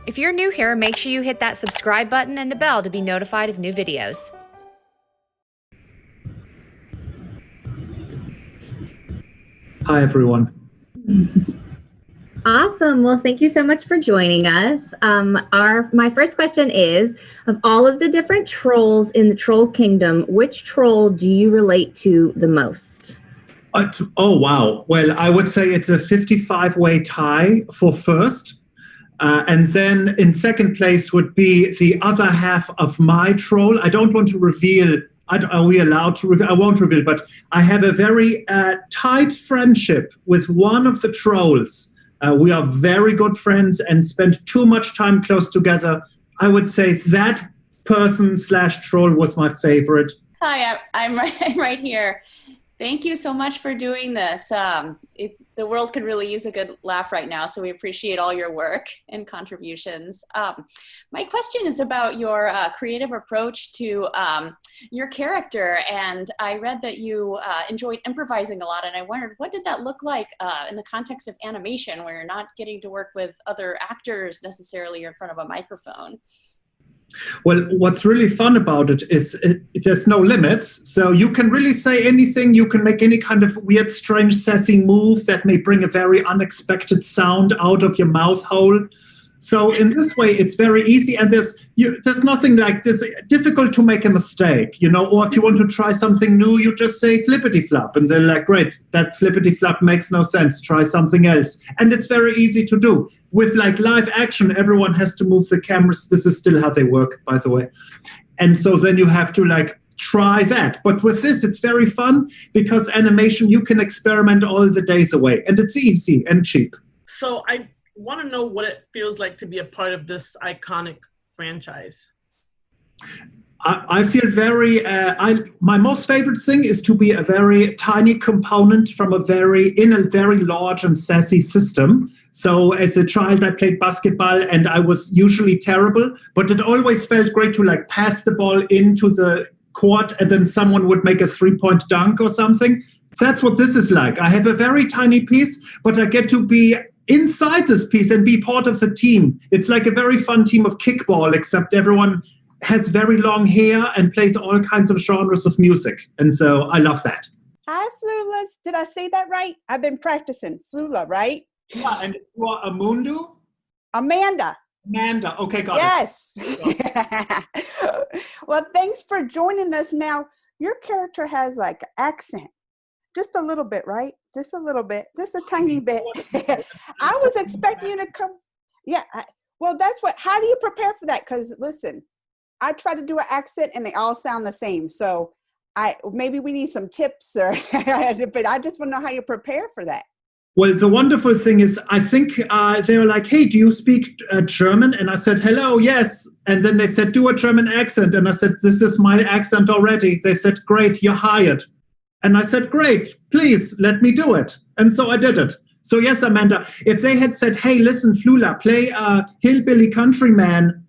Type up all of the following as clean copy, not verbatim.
If you're new here, make sure you hit that subscribe button and the bell to be notified of new videos. Hi, everyone. Awesome. Well, thank you so much for joining us. My first question is, of all of the different trolls in the Troll Kingdom, which troll do you relate to the most? Oh, wow. Well, I would say it's a 55-way tie for first. And then in second place would be the other half of my troll. I don't want to reveal. Are we allowed to reveal? I won't reveal, but I have a very tight friendship with one of the trolls. We are very good friends and spend too much time close together. I would say that person/troll was my favorite. Hi, I'm right here. Thank you so much for doing this. The world could really use a good laugh right now, so we appreciate all your work and contributions. My question is about your creative approach to your character, and I read that you enjoyed improvising a lot, and I wondered, what did that look like in the context of animation, where you're not getting to work with other actors necessarily or in front of a microphone? Well, what's really fun about it is there's no limits. So you can really say anything. You can make any kind of weird, strange, sassy move that may bring a very unexpected sound out of your mouth hole. So in this way, it's very easy. And there's nothing like this difficult to make a mistake, or if you want to try something new, you just say flippity flop. And they're like, great, that flippity flop makes no sense. Try something else. And it's very easy to do. With like live action, everyone has to move the cameras. This is still how they work, by the way. And so then you have to like try that. But with this, it's very fun because animation, you can experiment all the days away. And it's easy and cheap. So I want to know what it feels like to be a part of this iconic franchise. I feel very, my most favorite thing is to be a very tiny component in a very large and sassy system. So as a child, I played basketball and I was usually terrible, but it always felt great to like pass the ball into the court and then someone would make a 3-point dunk or something. That's what this is like. I have a very tiny piece, but I get to be inside this piece and be part of the team. It's like a very fun team of kickball, except everyone has very long hair and plays all kinds of genres of music. And so I love that. Hi, Flulas. Did I say that right? I've been practicing. Flula, right? Yeah, and you are Amundu? Amanda. Amanda. Okay, got it. Yes. Well, thanks for joining us. Now, your character has like accent. Just a little bit, right? Just a little bit. Just a tiny bit. I was expecting you to come. Yeah. How do you prepare for that? Because listen, I try to do an accent and they all sound the same. So maybe we need some tips but I just want to know how you prepare for that. Well, the wonderful thing is, I think they were like, hey, do you speak German? And I said, hello, yes. And then they said, do a German accent. And I said, this is my accent already. They said, great, you're hired. And I said, great, please let me do it. And so I did it. So yes, Amanda, if they had said, hey, listen, Flula, play a hillbilly countryman,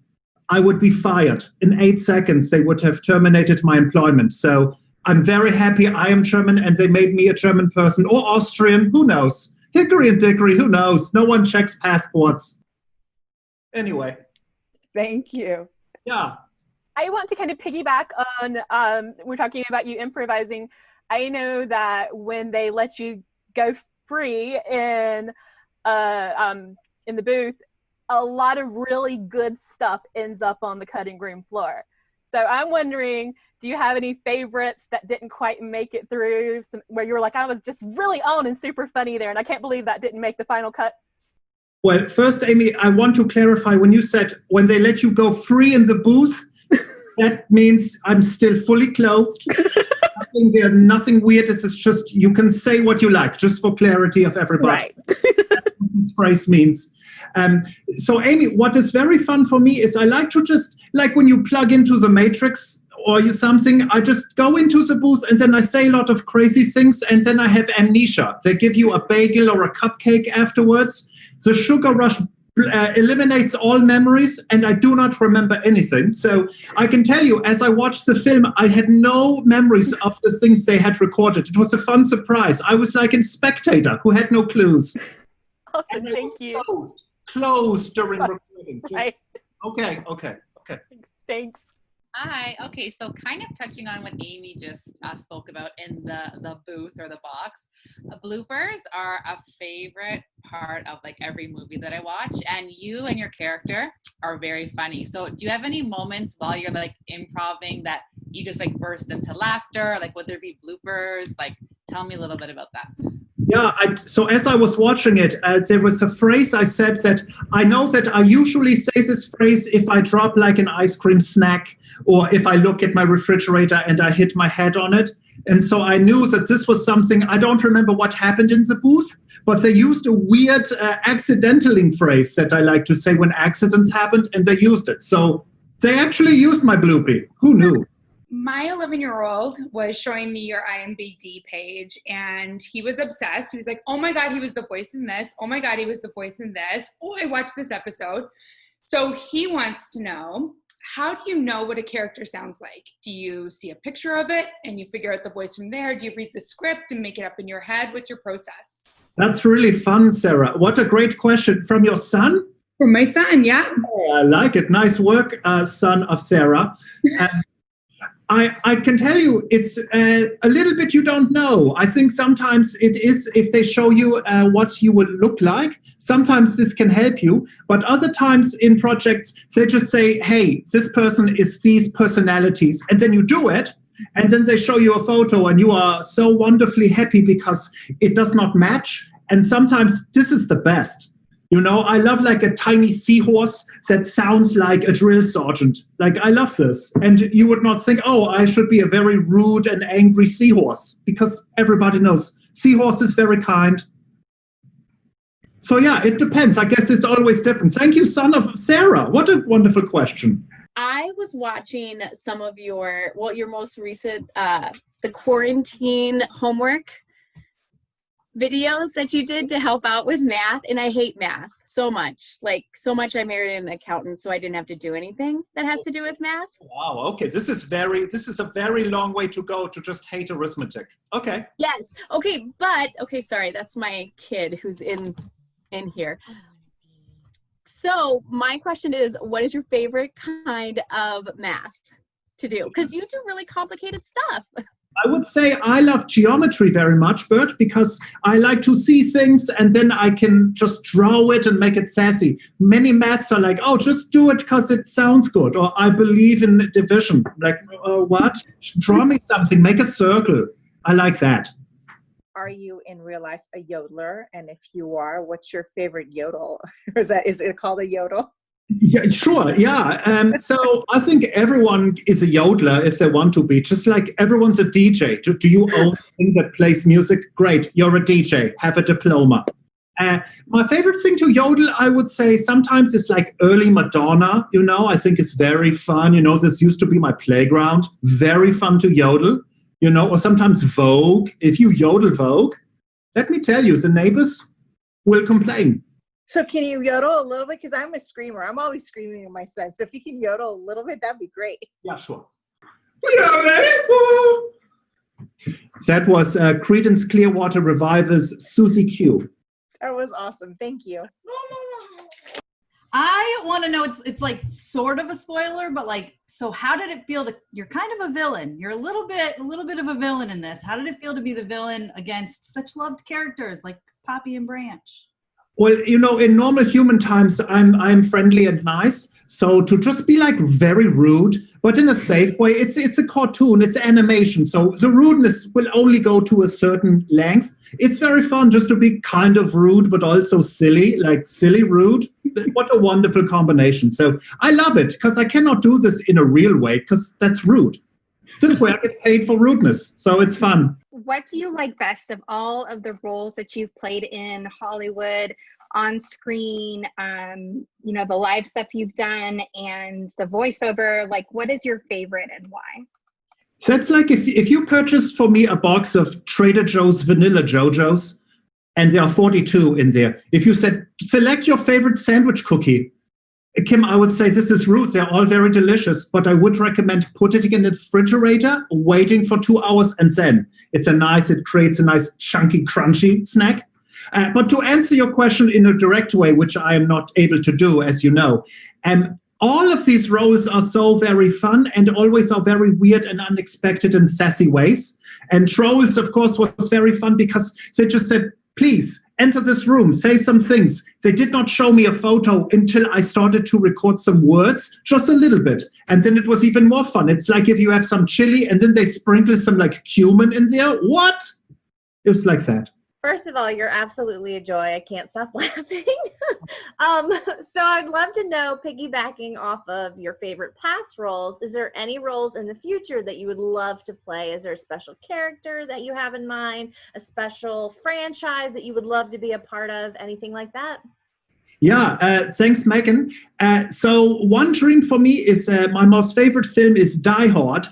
I would be fired. In 8 seconds, they would have terminated my employment. So I'm very happy I am German and they made me a German person or Austrian, who knows? Hickory and dickory, who knows? No one checks passports. Anyway. Thank you. Yeah. I want to kind of piggyback on, we're talking about you improvising. I know that when they let you go free in the booth, a lot of really good stuff ends up on the cutting room floor. So I'm wondering, do you have any favorites that didn't quite make it through, where you were like, I was just really on and super funny there, and I can't believe that didn't make the final cut? Well, first, Amy, I want to clarify when you said when they let you go free in the booth, that means I'm still fully clothed. I think there's nothing weird. This is just, you can say what you like, just for clarity of everybody. Right. That's what this phrase means. So, Amy, what is very fun for me is I like to just, like when you plug into the Matrix or something, I just go into the booth and then I say a lot of crazy things and then I have amnesia. They give you a bagel or a cupcake afterwards. The sugar rush eliminates all memories and I do not remember anything. So I can tell you, as I watched the film, I had no memories of the things they had recorded. It was a fun surprise. I was like a spectator who had no clues. Awesome, thank you. Closed during recording. Right. Okay. Thanks. Hi. Okay. So, kind of touching on what Amy just spoke about in the booth or the box, bloopers are a favorite part of like every movie that I watch, and you and your character are very funny. So, do you have any moments while you're like improving that you just like burst into laughter? Like, would there be bloopers? Like, tell me a little bit about that. Yeah, so as I was watching it, there was a phrase I said that I know that I usually say this phrase if I drop like an ice cream snack or if I look at my refrigerator and I hit my head on it. And so I knew that this was something, I don't remember what happened in the booth, but they used a weird accidentaling phrase that I like to say when accidents happened, and they used it. So they actually used my bloopy. Who knew? My 11-year-old was showing me your IMDb page, and he was obsessed. He was like, oh my God, he was the voice in this. Oh my God, he was the voice in this. Oh, I watched this episode. So he wants to know, how do you know what a character sounds like? Do you see a picture of it and you figure out the voice from there? Do you read the script and make it up in your head? What's your process? That's really fun, Sarah. What a great question. From your son? From my son, yeah. Oh, I like it. Nice work, son of Sarah. I can tell you it's a little bit you don't know. I think sometimes it is if they show you what you would look like. Sometimes this can help you. But other times in projects, they just say, hey, this person is these personalities. And then you do it. And then they show you a photo and you are so wonderfully happy because it does not match. And sometimes this is the best. You know, I love like a tiny seahorse that sounds like a drill sergeant. Like, I love this. And you would not think, oh, I should be a very rude and angry seahorse, because everybody knows seahorse is very kind. So yeah, it depends. I guess it's always different. Thank you, son of Sarah. What a wonderful question. I was watching some of your most recent, the quarantine homework videos that you did to help out with math, and I hate math so much. I married an accountant, so I didn't have to do anything that has to do with math. Wow, okay. This is a very long way to go to just hate arithmetic. Okay. Yes. Okay, but sorry, that's my kid who's in here. So my question is, what is your favorite kind of math to do? Because you do really complicated stuff. I would say I love geometry very much, Bert, because I like to see things and then I can just draw it and make it sassy. Many maths are like, oh, just do it because it sounds good. Or I believe in division. Like, what? Draw me something, make a circle. I like that. Are you in real life a yodeler? And if you are, what's your favorite yodel? Is it called a yodel? Yeah, sure. Yeah. So I think everyone is a yodeler if they want to be, just like everyone's a DJ. Do you own a thing that plays music? Great. You're a DJ. Have a diploma. My favorite thing to yodel, I would say sometimes is like early Madonna. You know, I think it's very fun. You know, this used to be my playground. Very fun to yodel. You know, or sometimes Vogue. If you yodel Vogue, let me tell you, the neighbors will complain. So can you yodel a little bit? Because I'm a screamer. I'm always screaming at my son. So if you can yodel a little bit, that'd be great. Yeah, sure. That was Creedence Clearwater Revival's Susie Q. That was awesome. Thank you. I want to know, it's like sort of a spoiler, but like, so how did it feel you're kind of a villain. You're a little bit of a villain in this. How did it feel to be the villain against such loved characters like Poppy and Branch? Well, you know, in normal human times, I'm friendly and nice. So to just be like very rude, but in a safe way, it's a cartoon, it's animation. So the rudeness will only go to a certain length. It's very fun just to be kind of rude, but also silly, like silly rude. What a wonderful combination. So I love it because I cannot do this in a real way because that's rude. This way I get paid for rudeness. So it's fun. What do you like best of all of the roles that you've played in Hollywood, on screen, you know, the live stuff you've done and the voiceover? Like, what is your favorite and why? That's like if you purchased for me a box of Trader Joe's Vanilla JoJo's, and there are 42 in there. If you said, select your favorite sandwich cookie, Kim, I would say this is rude. They're all very delicious, but I would recommend putting it in the refrigerator, waiting for 2 hours, and then it creates a nice chunky, crunchy snack. But to answer your question in a direct way, which I am not able to do, as you know, all of these roles are so very fun and always are very weird and unexpected and sassy ways. And Trolls, of course, was very fun because they just said, please enter this room, say some things. They did not show me a photo until I started to record some words, just a little bit. And then it was even more fun. It's like if you have some chili and then they sprinkle some like cumin in there. What? It was like that. First of all, you're absolutely a joy. I can't stop laughing. So I'd love to know, piggybacking off of your favorite past roles, is there any roles in the future that you would love to play? Is there a special character that you have in mind, a special franchise that you would love to be a part of, anything like that? Yeah, thanks, Megan. So one dream for me is my most favorite film is Die Hard,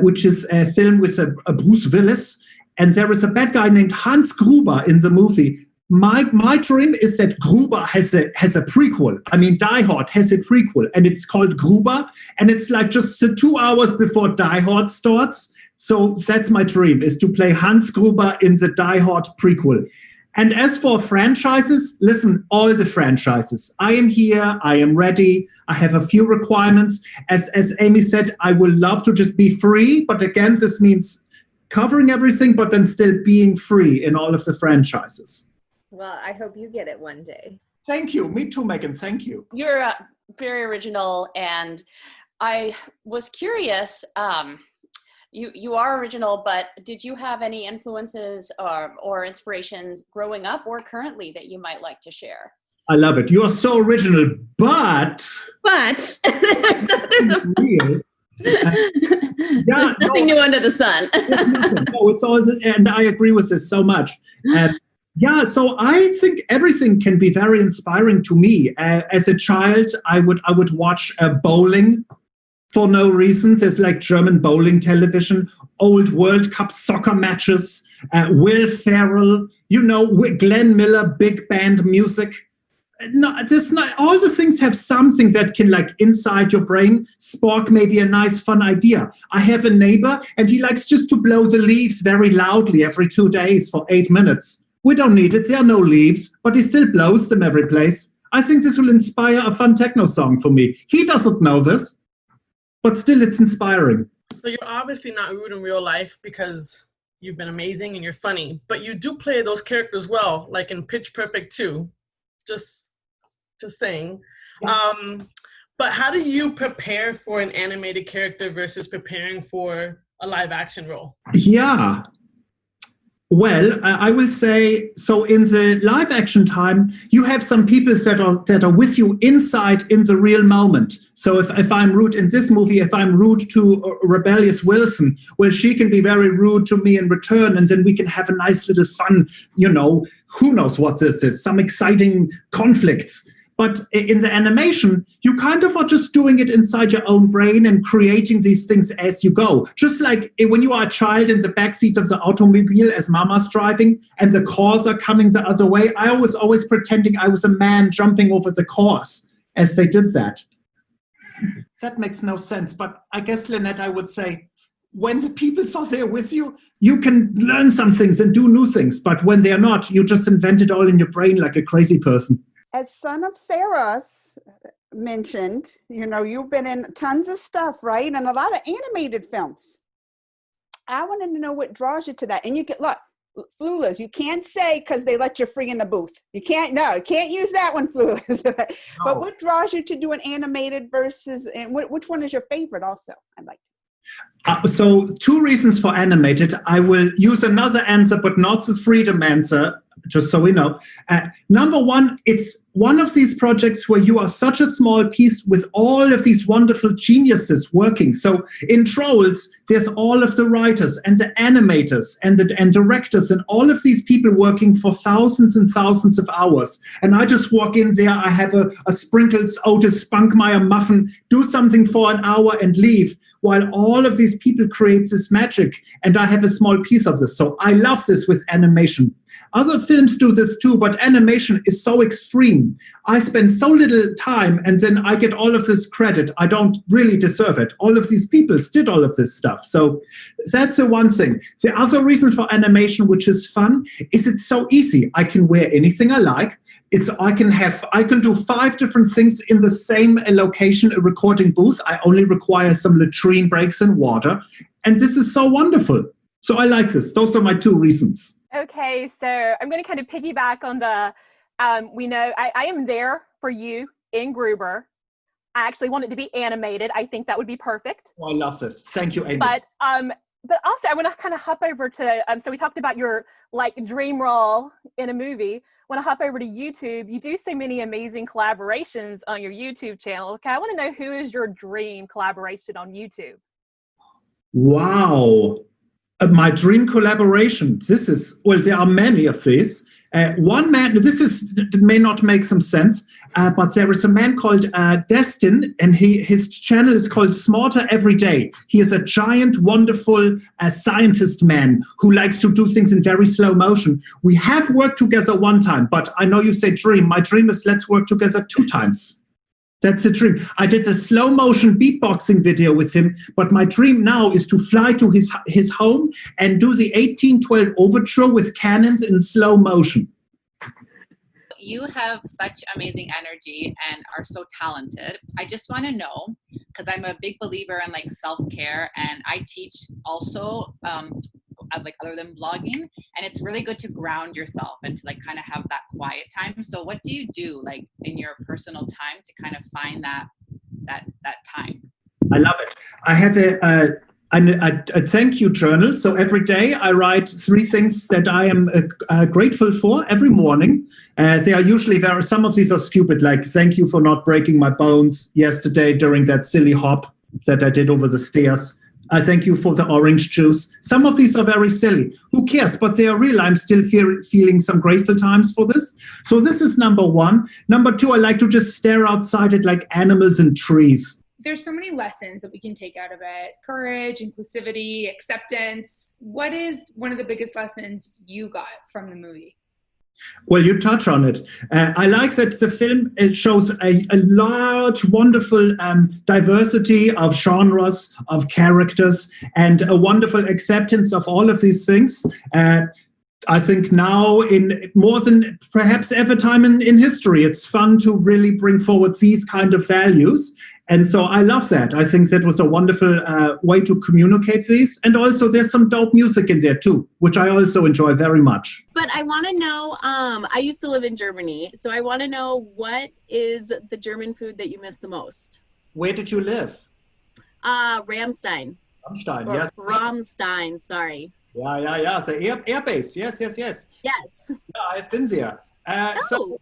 which is a film with a Bruce Willis. And there is a bad guy named Hans Gruber in the movie. My dream is that Gruber has a prequel. I mean, Die Hard has a prequel, and it's called Gruber, and it's like just 2 hours before Die Hard starts. So that's my dream, is to play Hans Gruber in the Die Hard prequel. And as for franchises, listen, all the franchises. I am here. I am ready. I have a few requirements. As Amy said, I would love to just be free. But again, this means covering everything, but then still being free in all of the franchises. Well, I hope you get it one day. Thank you. Me too, Megan. Thank you. You're very original, and I was curious. You are original, but did you have any influences or inspirations growing up or currently that you might like to share? I love it. You are so original, but there's real. There's nothing new under the sun. No, it's all, and I agree with this so much. So I think everything can be very inspiring to me. As a child, I would watch bowling for no reason. There's like German bowling television, old World Cup soccer matches, Will Ferrell, Glenn Miller, big band music. No, all the things have something that can, like, inside your brain spark maybe a nice, fun idea. I have a neighbor, and he likes just to blow the leaves very loudly every 2 days for 8 minutes. We don't need it. There are no leaves, but he still blows them every place. I think this will inspire a fun techno song for me. He doesn't know this, but still it's inspiring. So you're obviously not rude in real life because you've been amazing and you're funny, but you do play those characters well, like in Pitch Perfect 2. Just saying. But how do you prepare for an animated character versus preparing for a live action role? Yeah. Well, I will say, so in the live action time, you have some people that are with you inside in the real moment. So if I'm rude in this movie, if I'm rude to rebellious Wilson, well, she can be very rude to me in return, and then we can have a nice little fun, who knows what this is, some exciting conflicts. But in the animation, you kind of are just doing it inside your own brain and creating these things as you go. Just like when you are a child in the backseat of the automobile as mama's driving and the cars are coming the other way, I was always pretending I was a man jumping over the cars as they did that. That makes no sense. But I guess, Lynette, I would say, when the people are there with you, you can learn some things and do new things. But when they are not, you just invent it all in your brain like a crazy person. As Son of Sarah's mentioned, you've been in tons of stuff, right? And a lot of animated films. I wanted to know what draws you to that. And you can, look, Flulas, you can't say because they let you free in the booth. You can't use that one, Flulas. But what draws you to do an animated versus, and which one is your favorite also? I'd like to. So 2 reasons for animated. I will use another answer, but not the freedom answer, just so we know. Number one, it's one of these projects where you are such a small piece with all of these wonderful geniuses working. So in Trolls, there's all of the writers and the animators and directors and all of these people working for thousands and thousands of hours. And I just walk in there, I have a Sprinkles Otis Spunkmeyer muffin, do something for an hour and leave, while all of these people create this magic. And I have a small piece of this. So I love this with animation. Other films do this too, but animation is so extreme. I spend so little time and then I get all of this credit. I don't really deserve it. All of these people did all of this stuff. So that's the one thing. The other reason for animation, which is fun, is it's so easy. I can wear anything I like. I can do 5 different things in the same location, a recording booth. I only require some latrine breaks and water. And this is so wonderful. So I like this. Those are my 2 reasons. Okay, so I'm going to kind of piggyback on the, we know I am there for you in Gruber. I actually want it to be animated. I think that would be perfect. Oh, I love this. Thank you, Amy. But also I want to kind of hop over to, so we talked about your like dream role in a movie. I want to hop over to YouTube. You do so many amazing collaborations on your YouTube channel. Okay, I want to know, who is your dream collaboration on YouTube? Wow. My dream collaboration. There are many of these. One man, may not make some sense, but there is a man called Destin, and his channel is called Smarter Every Day. He is a giant, wonderful scientist man who likes to do things in very slow motion. We have worked together one time, but I know you say dream. My dream is let's work together 2 times. That's a dream. I did a slow motion beatboxing video with him, but my dream now is to fly to his home and do the 1812 overture with cannons in slow motion. You have such amazing energy and are so talented. I just want to know, because I'm a big believer in like self-care, and I teach also like other than blogging, and it's really good to ground yourself and to like kind of have that quiet time. So what do you do like in your personal time to kind of find that time? I love it. I have a thank you journal. So every day I write 3 things that I am grateful for every morning. They are usually some of these are stupid, like thank you for not breaking my bones yesterday during that silly hop that I did over the stairs. I thank you for the orange juice. Some of these are very silly. Who cares? But they are real. I'm still feeling some grateful times for this. So this is number 1. Number 2, I like to just stare outside at like animals and trees. There's so many lessons that we can take out of it. Courage, inclusivity, acceptance. What is one of the biggest lessons you got from the movie? Well, you touch on it. I like that the film shows a large, wonderful diversity of genres, of characters, and a wonderful acceptance of all of these things. I think now, in more than perhaps ever time in history, it's fun to really bring forward these kind of values. And so I love that. I think that was a wonderful way to communicate these. And also there's some dope music in there too, which I also enjoy very much. But I want to know, I used to live in Germany, so I want to know, what is the German food that you miss the most? Where did you live? Ramstein. Ramstein, or yes. Ramstein, sorry. Yeah. The air base. Yes. Yes. Yeah, I've been there. So,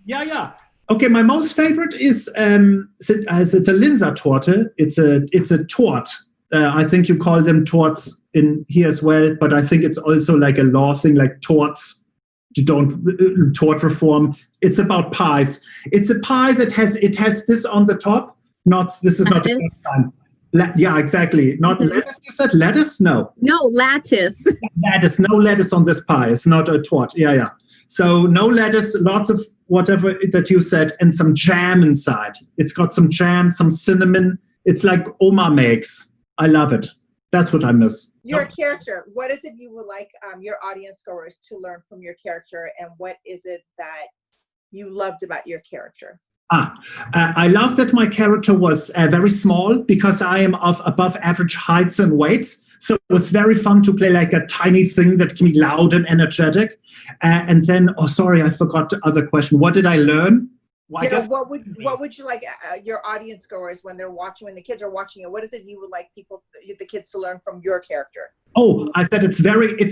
yeah. Okay, my most favorite is it's a Linzer-Torte. It's a tort. I think you call them torts in here as well, but I think it's also like a law thing, like torts. You don't tort reform. It's about pies. It's a pie that has this on the top. This is lettuce. Not the first time. Yeah, exactly. Not lettuce. You said lettuce? No, lattice. Lettuce. No lettuce on this pie. It's not a tort. Yeah. So no lettuce, lots of whatever that you said, and some jam inside. It's got some jam, some cinnamon. It's like Oma makes. I love it. That's what I miss. Your character, what is it you would like your audience goers to learn from your character, and what is it that you loved about your character? I love that my character was very small, because I am of above average heights and weights. So it was very fun to play like a tiny thing that can be loud and energetic. And then, I forgot the other question. What did I learn? Well, what would you like your audience goers when the kids are watching it? What is it you would like the kids to learn from your character? Oh, I said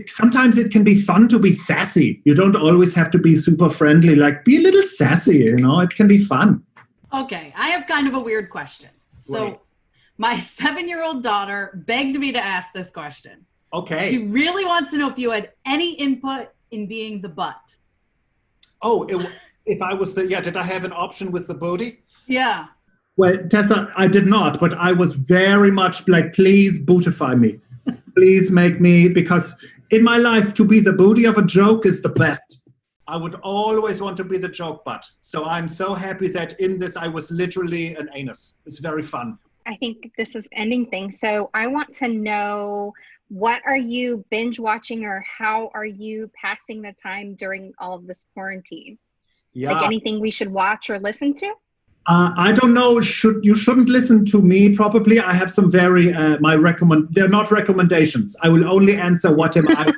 sometimes it can be fun to be sassy. You don't always have to be super friendly. Like, be a little sassy, it can be fun. Okay, I have kind of a weird question. So. Right. My 7-year-old daughter begged me to ask this question. Okay. She really wants to know if you had any input in being the butt. Oh, if I was did I have an option with the booty? Yeah. Well, Tessa, I did not, but I was very much like, please bootify me. Please make me, because in my life, to be the booty of a joke is the best. I would always want to be the joke butt. So I'm so happy that in this I was literally an anus. It's very fun. I think this is ending things. So I want to know, what are you binge watching, or how are you passing the time during all of this quarantine? Yeah. Like anything we should watch or listen to? I don't know. You shouldn't listen to me. Probably, I have some very they're not recommendations. I will only answer what am I.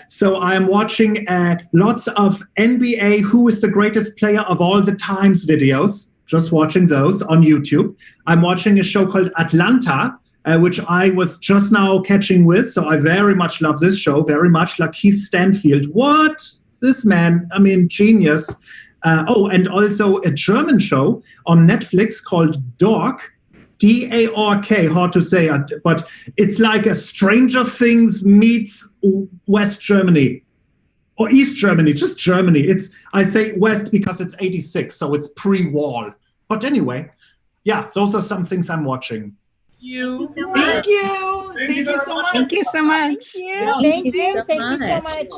So I'm watching lots of NBA Who is the Greatest Player of All the Times videos, just watching those on YouTube. I'm watching a show called Atlanta, which I was just now catching with. So I very much love this show, very much like Keith Stanfield. What? This man, I mean, genius. And also a German show on Netflix called Dork. D-A-R-K, hard to say, but it's like a Stranger Things meets West Germany or East Germany, just Germany. I say West because it's 86, so it's pre-wall. But anyway, yeah, those are some things I'm watching. Thank you so much. Thank you so much. Thank you so much.